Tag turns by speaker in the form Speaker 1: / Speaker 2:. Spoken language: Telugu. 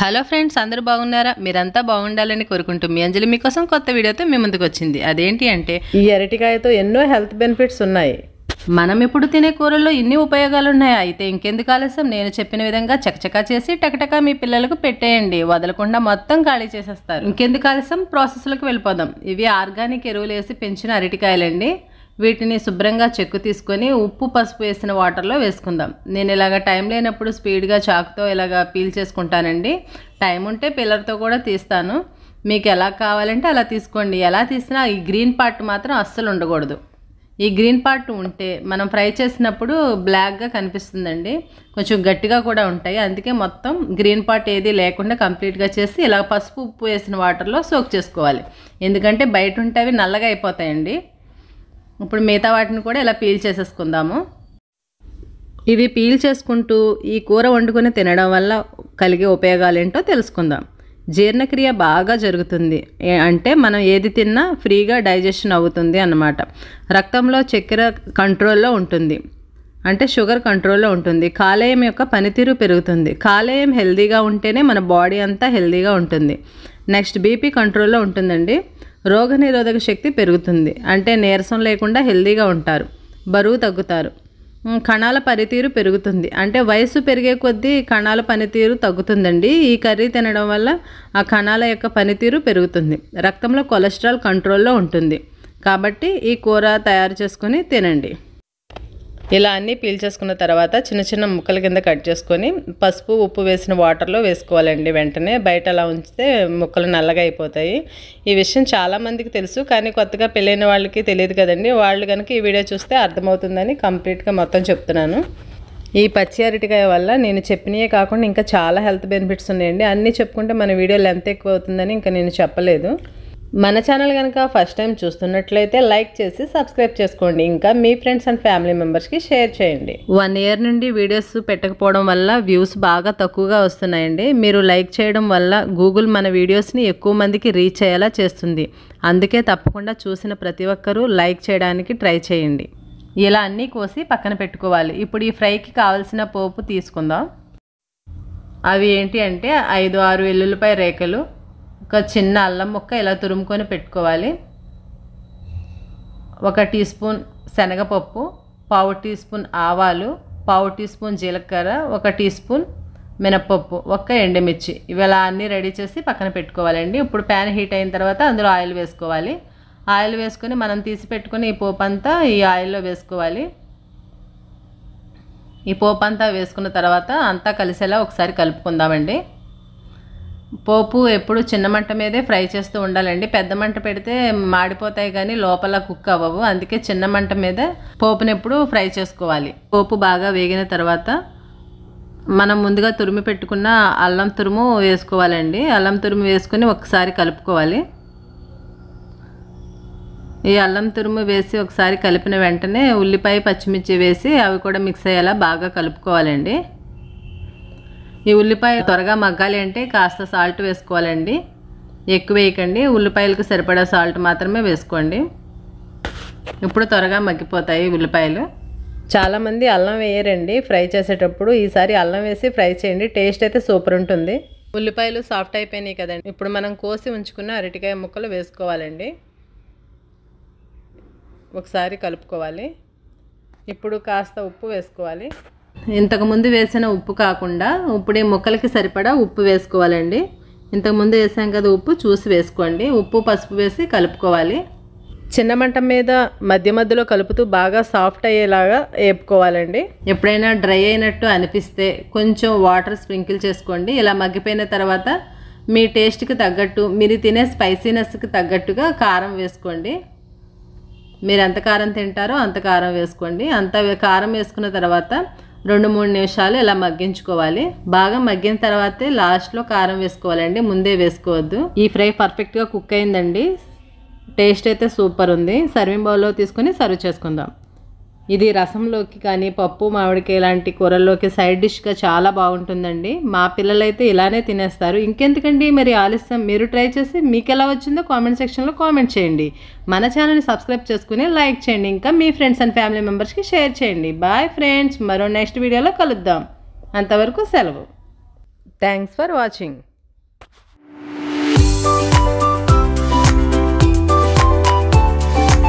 Speaker 1: హలో ఫ్రెండ్స్, అందరూ బాగున్నారా? మీరంతా బాగుండాలని కోరుకుంటూ మీ అంజలి మీకోసం కొత్త వీడియోతో మీ ముందుకు వచ్చింది. అదేంటి అంటే,
Speaker 2: ఈ అరటికాయతో ఎన్నో హెల్త్ బెనిఫిట్స్ ఉన్నాయి.
Speaker 1: మనం ఇప్పుడు తినే కూరల్లో ఇన్ని ఉపయోగాలు ఉన్నాయి. అయితే ఇంకెందుకు ఆలస్యం, నేను చెప్పిన విధంగా చకచకా చేసి టకటకా మీ పిల్లలకు పెట్టేయండి. వదలకుండా మొత్తం ఖాళీ చేసేస్తారు. ఇంకెందుకు ఆలస్యం, ప్రాసెస్లోకి వెళ్ళిపోదాం. ఇవి ఆర్గానిక్ ఎరువులు వేసి పెంచిన అరటికాయలండి. వీటిని శుభ్రంగా చెక్కు తీసుకొని ఉప్పు పసుపు వేసిన వాటర్లో వేసుకుందాం. నేను ఇలాగ టైం లేనప్పుడు స్పీడ్గా చాకుతో ఇలాగ పీల్ చేసుకుంటానండి. టైం ఉంటే పిల్లలతో కూడా తీస్తాను. మీకు ఎలా కావాలంటే అలా తీసుకోండి. ఎలా తీసినా ఈ గ్రీన్ పార్ట్ మాత్రం అస్సలు ఉండకూడదు. ఈ గ్రీన్ పార్ట్ ఉంటే మనం ఫ్రై చేసినప్పుడు బ్లాక్గా కనిపిస్తుందండి. కొంచెం గట్టిగా కూడా ఉంటాయి. అందుకే మొత్తం గ్రీన్ పార్ట్ ఏది లేకుండా కంప్లీట్గా చేసి ఇలా పసుపు ఉప్పు వేసిన వాటర్లో సోక్ చేసుకోవాలి. ఎందుకంటే బయట ఉంటే అవి నల్లగా అయిపోతాయండి. ఇప్పుడు మిగతా వాటిని కూడా ఇలా పీల్ చేసేసుకుందాము. ఇవి పీల్ చేసుకుంటూ ఈ కూర వండుకొని తినడం వల్ల కలిగే ఉపయోగాలు ఏంటో తెలుసుకుందాం. జీర్ణక్రియ బాగా జరుగుతుంది. అంటే మనం ఏది తిన్నా ఫ్రీగా డైజెషన్ అవుతుంది అన్నమాట. రక్తంలో చక్కెర కంట్రోల్లో ఉంటుంది, అంటే షుగర్ కంట్రోల్లో ఉంటుంది. కాలేయం యొక్క పనితీరు పెరుగుతుంది. కాలేయం హెల్దీగా ఉంటేనే మన బాడీ అంతా హెల్దీగా ఉంటుంది. నెక్స్ట్ బీపీ కంట్రోల్లో ఉంటుందండి. రోగనిరోధక శక్తి పెరుగుతుంది, అంటే నీరసం లేకుండా హెల్దీగా ఉంటారు, బరువు తగ్గుతారు. కణాల పనితీరు పెరుగుతుంది, అంటే వయసు పెరిగే కొద్దీ కణాల పనితీరు తగ్గుతుందండి. ఈ కర్రీ తినడం వల్ల ఆ కణాల యొక్క పనితీరు పెరుగుతుంది. రక్తంలో కొలెస్ట్రాల్ కంట్రోల్లో ఉంటుంది. కాబట్టి ఈ కూర తయారు చేసుకొని తినండి. ఇలా అన్నీ పీల్ చేసుకున్న తర్వాత చిన్న చిన్న ముక్కల కింద కట్ చేసుకొని పసుపు ఉప్పు వేసిన వాటర్లో వేసుకోవాలండి. వెంటనే బయట అలా ఉంచితే ముక్కలు నల్లగా అయిపోతాయి. ఈ విషయం చాలామందికి తెలుసు, కానీ కొత్తగా పెళ్ళైన వాళ్ళకి తెలియదు కదండి. వాళ్ళు కనుక ఈ వీడియో చూస్తే అర్థమవుతుందని కంప్లీట్గా మొత్తం చెప్తున్నాను. ఈ పచ్చి అరటికాయ వల్ల నేను చెప్పినవే కాకుండా ఇంకా చాలా హెల్త్ బెనిఫిట్స్ ఉన్నాయండి. అన్నీ చెప్పుకుంటే మన వీడియో లెంత్ ఎక్కువ అవుతుందని ఇంకా నేను చెప్పలేదు. మన ఛానల్ కనుక ఫస్ట్ టైం చూస్తున్నట్లయితే లైక్ చేసి సబ్స్క్రైబ్ చేసుకోండి. ఇంకా మీ ఫ్రెండ్స్ అండ్ ఫ్యామిలీ మెంబర్స్కి షేర్ చేయండి. 1 year నుండి వీడియోస్ పెట్టకపోవడం వల్ల వ్యూస్ బాగా తక్కువగా వస్తున్నాయండి. మీరు లైక్ చేయడం వల్ల గూగుల్ మన వీడియోస్ని ఎక్కువ మందికి రీచ్ అయ్యేలా చేస్తుంది. అందుకే తప్పకుండా చూసిన ప్రతి ఒక్కరూ లైక్ చేయడానికి ట్రై చేయండి. ఇలా అన్నీ కోసి పక్కన పెట్టుకోవాలి. ఇప్పుడు ఈ ఫ్రైకి కావాల్సిన పోపు తీసుకుందాం. అవి ఏంటి అంటే 5-6 వెల్లుల్లిపాయ రేఖలు, ఒక చిన్న అల్లం ముక్క ఇలా తురుముకొని పెట్టుకోవాలి. 1 టీ స్పూన్ శనగపప్పు, 1/2 టీ స్పూన్ ఆవాలు, 1/2 టీ స్పూన్ జీలకర్ర, 1 టీ స్పూన్ మినప్పప్పు, 1 ఎండుమిర్చి. ఇవిలా అన్నీ రెడీ చేసి పక్కన పెట్టుకోవాలండి. ఇప్పుడు ప్యాన్ హీట్ అయిన తర్వాత అందులో ఆయిల్ వేసుకోవాలి. ఆయిల్ వేసుకొని మనం తీసి పెట్టుకుని ఈ పోపు అంతా ఈ ఆయిల్లో వేసుకోవాలి. ఈ పోపు అంతా వేసుకున్న తర్వాత అంతా కలిసేలా ఒకసారి కలుపుకుందామండి. పోపు ఎప్పుడు చిన్న మంట మీదే ఫ్రై చేస్తూ ఉండాలండి. పెద్ద మంట పెడితే మాడిపోతాయి కానీ లోపల కుక్ అవ్వవు. అందుకే చిన్న మంట మీద పోపుని ఎప్పుడు ఫ్రై చేసుకోవాలి. పోపు బాగా వేగిన తర్వాత మనం ముందుగా తురిమి పెట్టుకున్న అల్లం తురుము వేసుకోవాలండి. అల్లం తురుము వేసుకొని ఒకసారి కలుపుకోవాలి. ఈ అల్లం తురుము వేసి ఒకసారి కలిపిన వెంటనే ఉల్లిపాయ పచ్చిమిర్చి వేసి అవి కూడా మిక్స్ అయ్యేలా బాగా కలుపుకోవాలండి. ఈ ఉల్లిపాయ త్వరగా మగ్గాలి అంటే కాస్త సాల్ట్ వేసుకోవాలండి. ఎక్కువ వేయకండి, ఉల్లిపాయలకు సరిపడా సాల్ట్ మాత్రమే వేసుకోండి. ఇప్పుడు త్వరగా మగ్గిపోతాయి ఉల్లిపాయలు. చాలామంది అల్లం వేయరండి ఫ్రై చేసేటప్పుడు. ఈసారి అల్లం వేసి ఫ్రై చేయండి, టేస్ట్ అయితే సూపర్ ఉంటుంది. ఉల్లిపాయలు సాఫ్ట్ అయిపోయినాయి కదండి. ఇప్పుడు మనం కోసి ఉంచుకున్న అరటికాయ ముక్కలు వేసుకోవాలండి. ఒకసారి కలుపుకోవాలి. ఇప్పుడు కాస్త ఉప్పు వేసుకోవాలి. ఇంతకుముందు వేసిన ఉప్పు కాకుండా ఇప్పుడు ఈ ముక్కలకి సరిపడా ఉప్పు వేసుకోవాలండి. ఇంతకుముందు వేసాం కదా ఉప్పు, చూసి వేసుకోండి. ఉప్పు పసుపు వేసి కలుపుకోవాలి. చిన్న మంట మీద మధ్య మధ్యలో కలుపుతూ బాగా సాఫ్ట్ అయ్యేలాగా వేపుకోవాలండి. ఎప్పుడైనా డ్రై అయినట్టు అనిపిస్తే కొంచెం వాటర్ స్ప్రింకిల్ చేసుకోండి. ఇలా మగ్గిపోయిన తర్వాత మీ టేస్ట్కి తగ్గట్టు, మీరు తినే స్పైసీనెస్కి తగ్గట్టుగా కారం వేసుకోండి. మీరు ఎంత కారం తింటారో అంత కారం వేసుకోండి. అంత కారం వేసుకున్న తర్వాత 2-3 నిమిషాలు ఇలా మగ్గించుకోవాలి. బాగా మగ్గిన తర్వాతే లాస్ట్లో కారం వేసుకోవాలండి, ముందే వేసుకోవద్దు. ఈ ఫ్రై పర్ఫెక్ట్గా కుక్ అయిందండి. టేస్ట్ అయితే సూపర్ ఉంది. సర్వింగ్ బౌల్లో తీసుకొని సర్వ్ చేసుకుందాం. ఇది రసంలోకి కానీ పప్పు మామిడికాయ లాంటి కూరల్లోకి సైడ్ డిష్గా చాలా బాగుంటుందండి. మా పిల్లలైతే ఇలానే తినేస్తారు. ఇంకెందుకండి మరి ఆలస్యం, మీరు ట్రై చేసి మీకు ఎలా వచ్చిందో కామెంట్ సెక్షన్లో కామెంట్ చేయండి. మన ఛానల్ని సబ్స్క్రైబ్ చేసుకుని లైక్ చేయండి. ఇంకా మీ ఫ్రెండ్స్ అండ్ ఫ్యామిలీ మెంబర్స్కి షేర్ చేయండి. బాయ్ ఫ్రెండ్స్, మరో నెక్స్ట్ వీడియోలో కలుద్దాం. అంతవరకు సెలవు. Thanks for watching.